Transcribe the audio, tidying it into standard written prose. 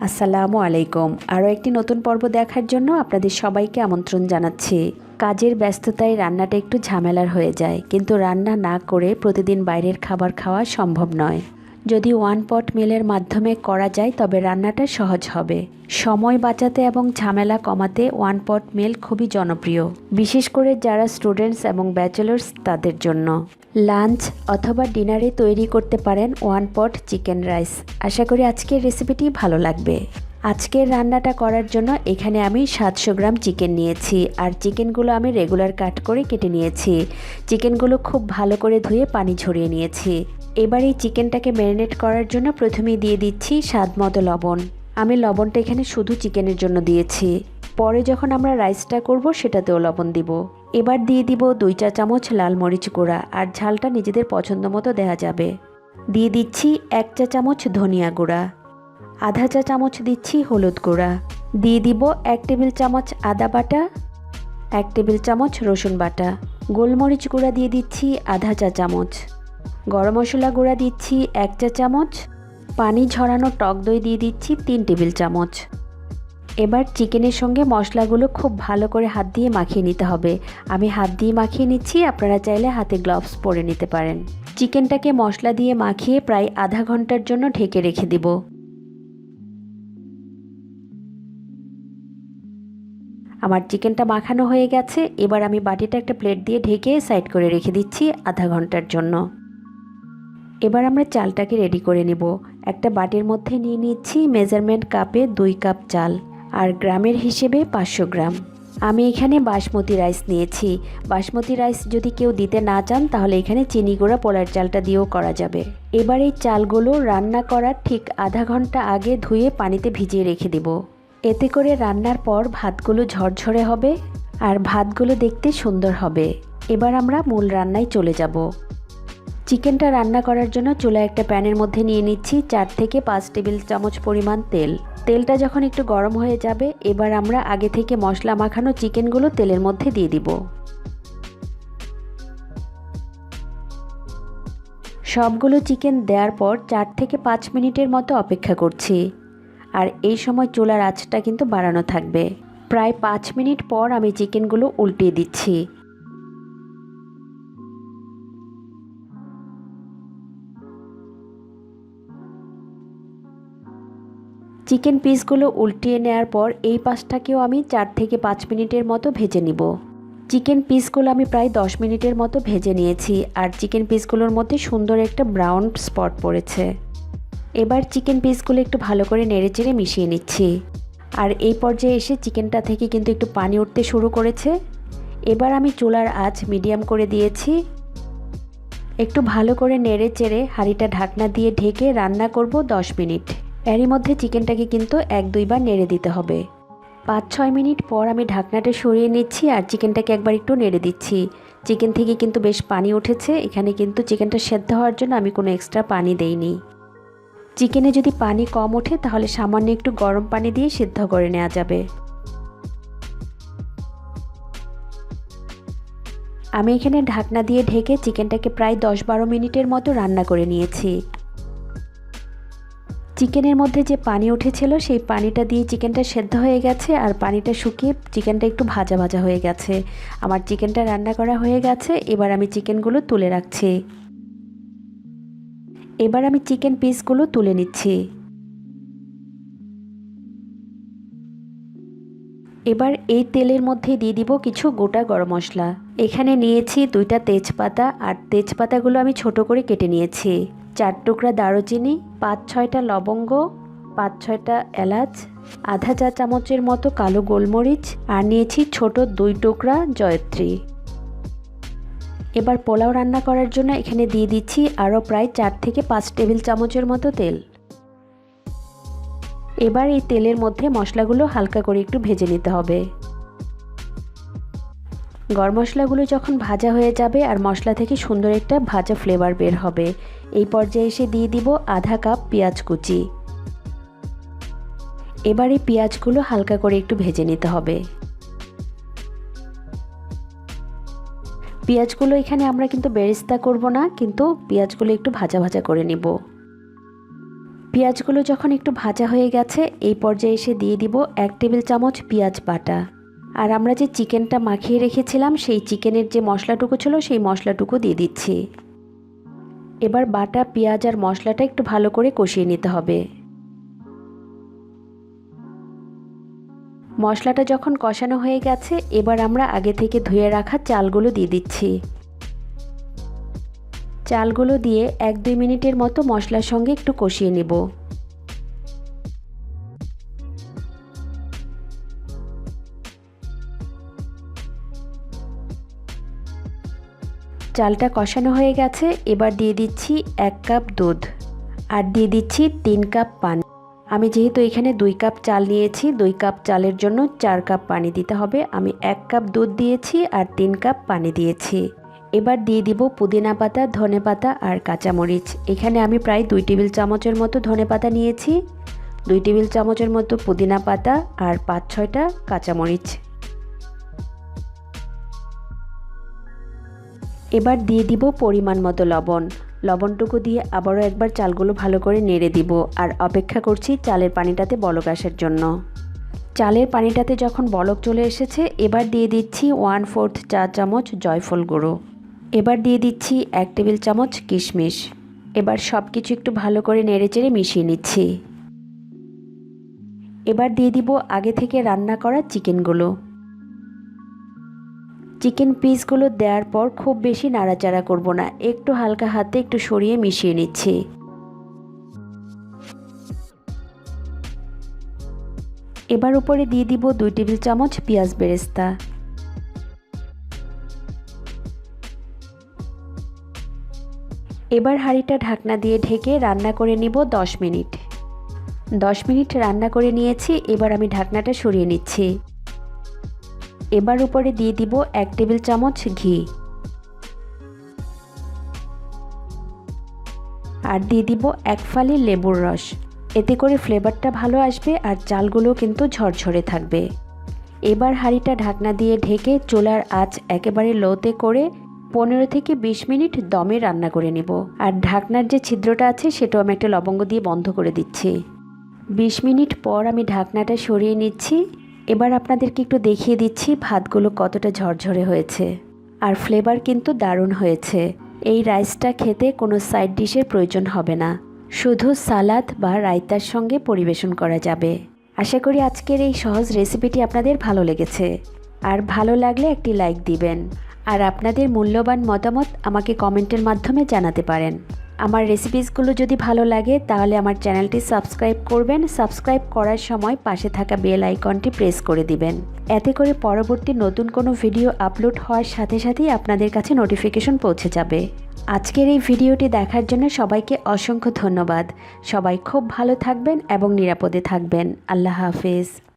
আসসালামু আলাইকুম। আরও একটি নতুন পর্ব দেখার জন্য আপনাদের সবাইকে আমন্ত্রণ জানাচ্ছি। কাজের ব্যস্ততায় রান্নাটা একটু ঝামেলার হয়ে যায়, কিন্তু রান্না না করে প্রতিদিন বাইরের খাবার খাওয়া সম্ভব নয়। যদি ওয়ান পট মিলের মাধ্যমে করা যায় তবে রান্নাটা সহজ হবে। সময় বাঁচাতে এবং ঝামেলা কমাতে ওয়ান পট মিল খুবই জনপ্রিয়, বিশেষ করে যারা স্টুডেন্টস এবং ব্যাচেলার্স তাদের জন্য। লাঞ্চ অথবা ডিনারে তৈরি করতে পারেন ওয়ান পট চিকেন রাইস। আশা করি আজকের রেসিপিটি ভালো লাগবে। আজকের রান্নাটা করার জন্য এখানে আমি 700 গ্রাম চিকেন নিয়েছি, আর চিকেনগুলো আমি রেগুলার কাট করে কেটে নিয়েছি। চিকেনগুলো খুব ভালো করে ধুয়ে পানি ঝরিয়ে নিয়েছি। এবার এই চিকেনটাকে ম্যারিনেট করার জন্য প্রথমেই দিয়ে দিচ্ছি স্বাদ মতো লবণ। আমি লবণটা এখানে শুধু চিকেনের জন্য দিয়েছি, পরে যখন আমরা রাইসটা করব সেটাতেও লবণ দিব। এবার দিয়ে দিব 2 চা চামচ লাল মরিচ গুঁড়া, আর ঝালটা নিজেদের পছন্দ মতো দেওয়া যাবে। দিয়ে দিচ্ছি 1 চা চামচ ধনিয়া গুঁড়া, আধা চা চামচ দিচ্ছি হলুদ গুঁড়া, দিয়ে দিব 1 টেবিল চামচ আদা বাটা, 1 টেবিল চামচ রসুন বাটা, গোলমরিচ গুঁড়া দিয়ে দিচ্ছি আধা চা চামচ, গরম মশলা গুঁড়া দিচ্ছি 1 চা চামচ, পানি ঝরানো টক দই দিয়ে দিচ্ছি 3 টেবিল চামচ। এবার চিকেনের সঙ্গে মশলাগুলো খুব ভালো করে হাত দিয়ে মাখিয়ে নিতে হবে। আমি হাত দিয়ে মাখিয়ে নিচ্ছি, আপনারা চাইলে হাতে গ্লাভস পরে নিতে পারেন। চিকেনটাকে মশলা দিয়ে মাখিয়ে প্রায় আধা ঘন্টার জন্য ঢেকে রেখে দিব। আমার চিকেনটা মাখানো হয়ে গেছে। এবার আমি বাটিটা একটা প্লেট দিয়ে ঢেকে সাইড করে রেখে দিচ্ছি আধা ঘন্টার জন্য। এবার আমরা চালটাকে রেডি করে নেব। একটা বাটির মধ্যে নিয়ে নিচ্ছি মেজারমেন্ট কাপে 2 কাপ চাল, আর গ্রামের হিসেবে 500 গ্রাম। আমি এখানে বাসমতি রাইস নিয়েছি। বাসমতি রাইস যদি কেউ দিতে না চান তাহলে এখানে চিনি গুঁড়া পোলার চালটা দিয়েও করা যাবে। এবার এই চালগুলো রান্না করার ঠিক আধা ঘন্টা আগে ধুয়ে পানিতে ভিজিয়ে রেখে দেব। এতে করে রান্নার পর ভাতগুলো ঝরঝরে হবে আর ভাতগুলো দেখতে সুন্দর হবে। এবার আমরা মূল রান্নায় চলে যাব। চিকেনটা রান্না করার জন্য চুলায় একটা প্যানের মধ্যে নিয়ে নিচ্ছি 4 থেকে 5 টেবিল চামচ পরিমাণ তেল। তেলটা যখন একটু গরম হয়ে যাবে, এবার আমরা আগে থেকে মশলা মাখানো চিকেনগুলো তেলের মধ্যে দিয়ে দিব। সবগুলো চিকেন দেওয়ার পর 4 থেকে 5 মিনিটের মতো অপেক্ষা করছি, আর এই সময় চুলার আঁচটা কিন্তু বাড়ানো থাকবে। প্রায় 5 মিনিট পর আমি চিকেনগুলো উল্টিয়ে দিচ্ছি। চিকেন পিসগুলো উল্টিয়ে নেওয়ার পর এই পাশটাকেও আমি 4 থেকে 5 মিনিটের মতো ভেজে নিব। চিকেন পিসগুলো আমি প্রায় 10 মিনিটের মতো ভেজে নিয়েছি, আর চিকেন পিসগুলোর মধ্যে সুন্দর একটা ব্রাউন স্পট পড়েছে। এবার চিকেন পিসগুলো একটু ভালো করে নেড়েচেড়ে মিশিয়ে নিচ্ছি, আর এই পর্যায়ে এসে চিকেনটা থেকে কিন্তু একটু পানি উঠতে শুরু করেছে। এবার আমি চুলার আঁচ মিডিয়াম করে দিয়েছি। একটু ভালো করে নেড়েচেড়ে হাঁড়িটা ঢাকনা দিয়ে ঢেকে রান্না করব 10 মিনিট। এরই মধ্যে চিকেনটাকে কিন্তু 1-2 বার নেড়ে দিতে হবে। 5-6 মিনিট পর আমি ঢাকনাটা সরিয়ে নিচ্ছি, আর চিকেনটাকে একবার একটু নেড়ে দিচ্ছি। চিকেন থেকে কিন্তু বেশ পানি উঠেছে। এখানে কিন্তু চিকেনটা সেদ্ধ হওয়ার জন্য আমি কোনো এক্সট্রা পানি দেইনি। চিকেনে যদি পানি কম ওঠে তাহলে সামান্য একটু গরম পানি দিয়ে সিদ্ধ করে নেওয়া যাবে। আমি এখানে ঢাকনা দিয়ে ঢেকে চিকেনটাকে প্রায় 10-12 মিনিটের মতো রান্না করে নিয়েছি। চিকেনের মধ্যে যে পানি উঠেছিল সেই পানিটা দিয়ে চিকেনটা সেদ্ধ হয়ে গেছে, আর পানিটা শুকিয়ে চিকেনটা একটু ভাজা ভাজা হয়ে গেছে। আমার চিকেনটা রান্না করা হয়ে গেছে। এবার আমি চিকেনগুলো তুলে রাখছি। এবার আমি চিকেন পিসগুলো তুলে নিচ্ছি। এবার এই তেলের মধ্যে দিয়ে দিব কিছু গোটা গরম মশলা। এখানে নিয়েছি 2টা তেজপাতা, আর তেজপাতাগুলো আমি ছোট করে কেটে নিয়েছি। 4 টুকরা দারুচিনি, 5-6টা লবঙ্গ, 5-6টা এলাচ, আধা চা চামচের মতো কালো গোলমরিচ, আর নিয়েছি ছোট 2 টুকরা জয়ত্রী। এবার পোলাও রান্না করার জন্য এখানে দিয়ে দিচ্ছি আরও প্রায় 4 থেকে 5 টেবিল চামচের মতো তেল। এবার এই তেলের মধ্যে মশলাগুলো হালকা করে একটু ভেজে নিতে হবে। গরম মশলাগুলো যখন ভাজা হয়ে যাবে আর মশলা থেকে সুন্দর একটা ভাজা ফ্লেভার বের হবে, এই পর্যায়ে এসে দিয়ে দিব আধা কাপ পেঁয়াজ কুচি। এবার এই পেঁয়াজগুলো হালকা করে একটু ভেজে নিতে হবে। পেঁয়াজগুলো এখানে আমরা কিন্তু বেরেস্তা করব না, কিন্তু পেঁয়াজগুলো একটু ভাজা ভাজা করে নিব। পেঁয়াজগুলো যখন একটু ভাজা হয়ে গেছে এই পর্যায়ে এসে দিয়ে দিব 1 টেবিল চামচ পেঁয়াজ বাটা। আর আমরা যে চিকেনটা মাখিয়ে রেখেছিলাম সেই চিকেনের যে মশলাটুকু ছিল সেই মশলাটুকু দিয়ে দিচ্ছি। এবার বাটা পেঁয়াজ আর মশলাটা একটু ভালো করে কষিয়ে নিতে হবে। মশলাটা যখন কষানো হয়ে গেছে এবার আমরা আগে থেকে ধুয়ে রাখা চালগুলো দিয়ে দিচ্ছি। চালগুলো দিয়ে 1-2 মিনিটের মতো মশলার সঙ্গে একটু কষিয়ে নেব। চালটা কষানো হয়ে গেছে, এবার দিয়ে দিচ্ছি 1 কাপ দুধ আর দিয়ে দিচ্ছি 3 কাপ পানি। আমি যেহেতু এখানে 2 কাপ চাল নিয়েছি, 2 কাপ চালের জন্য 4 কাপ পানি দিতে হবে। আমি 1 কাপ দুধ দিয়েছি আর 3 কাপ পানি দিয়েছি। এবার দিয়ে দিব পুদিনা পাতা, ধনেপাতা আর কাঁচামরিচ। এখানে আমি প্রায় 2 টেবিল চামচের মতো ধনেপাতা নিয়েছি, 2 টেবিল চামচের মতো পুদিনা পাতা আর 5-6টা কাঁচামরিচ। এবার দিয়ে দিব পরিমাণ মতো লবণ। লবণটুকু দিয়ে আবারও একবার চালগুলো ভালো করে নেড়ে দিব আর অপেক্ষা করছি চালের পানিটাতে বলক আসার জন্য। চালের পানিটাতে যখন বলক চলে এসেছে এবার দিয়ে দিচ্ছি 1/4 চা চামচ জয়ফল গুঁড়ো। এবার দিয়ে দিচ্ছি 1 টেবিল চামচ কিশমিশ। এবার সব কিছু একটু ভালো করে নেড়েচেড়ে মিশিয়ে নিচ্ছি। এবার দিয়ে দিব আগে থেকে রান্না করা চিকেনগুলো। চিকেন পিসগুলো দেওয়ার পর খুব বেশি নাড়াচাড়া করব না, একটু হালকা হাতে একটু সরিয়ে মিশিয়ে নিচ্ছি। এবার উপরে দিয়ে দিব 2 টেবিল চামচ পেঁয়াজ বেরেস্তা। এবার হাঁড়িটা ঢাকনা দিয়ে ঢেকে রান্না করে নিব 10 মিনিট। 10 মিনিট রান্না করে নিয়েছি, এবার আমি ঢাকনাটা সরিয়ে নিচ্ছি। এবার উপরে দিয়ে দিব 1 টেবিল চামচ ঘি আর দিয়ে দিব 1 ফালি লেবুর রস। এতে করে ফ্লেভারটা ভালো আসবে আর চালগুলো কিন্তু ঝরঝরে থাকবে। এবার হাঁড়িটা ঢাকনা দিয়ে ঢেকে চুলার আঁচ একেবারে লোতে করে 15 থেকে 20 মিনিট দমে রান্না করে নেব। আর ঢাকনার যে ছিদ্রটা আছে সেটাও আমি একটা লবঙ্গ দিয়ে বন্ধ করে দিচ্ছি। 20 মিনিট পর আমি ঢাকনাটা সরিয়ে নিচ্ছি। এবার আপনাদেরকে একটু দেখিয়ে দিচ্ছি ভাতগুলো কতটা ঝরঝরে হয়েছে আর ফ্লেভার কিন্তু দারুণ হয়েছে। এই রাইসটা খেতে কোনো সাইড ডিশের প্রয়োজন হবে না, শুধু সালাদ বা রায়তার সঙ্গে পরিবেশন করা যাবে। আশা করি আজকের এই সহজ রেসিপিটি আপনাদের ভালো লেগেছে। আর ভালো লাগলে একটি লাইক দিবেন আর আপনাদের মূল্যবান মতামত আমাকে কমেন্টের মাধ্যমে জানাতে পারেন। আমার রেসিপিসগুলো যদি ভালো লাগে তাহলে আমার চ্যানেলটি সাবস্ক্রাইব করবেন। সাবস্ক্রাইব করার সময় পাশে থাকা বেল আইকনটি প্রেস করে দিবেন। এতে করে পরবর্তী নতুন কোনো ভিডিও আপলোড হওয়ার সাথে সাথেই আপনাদের কাছে নোটিফিকেশন পৌঁছে যাবে। আজকের এই ভিডিওটি দেখার জন্য সবাইকে অসংখ্য ধন্যবাদ। সবাই খুব ভালো থাকবেন এবং নিরাপদে থাকবেন। আল্লাহ হাফেজ।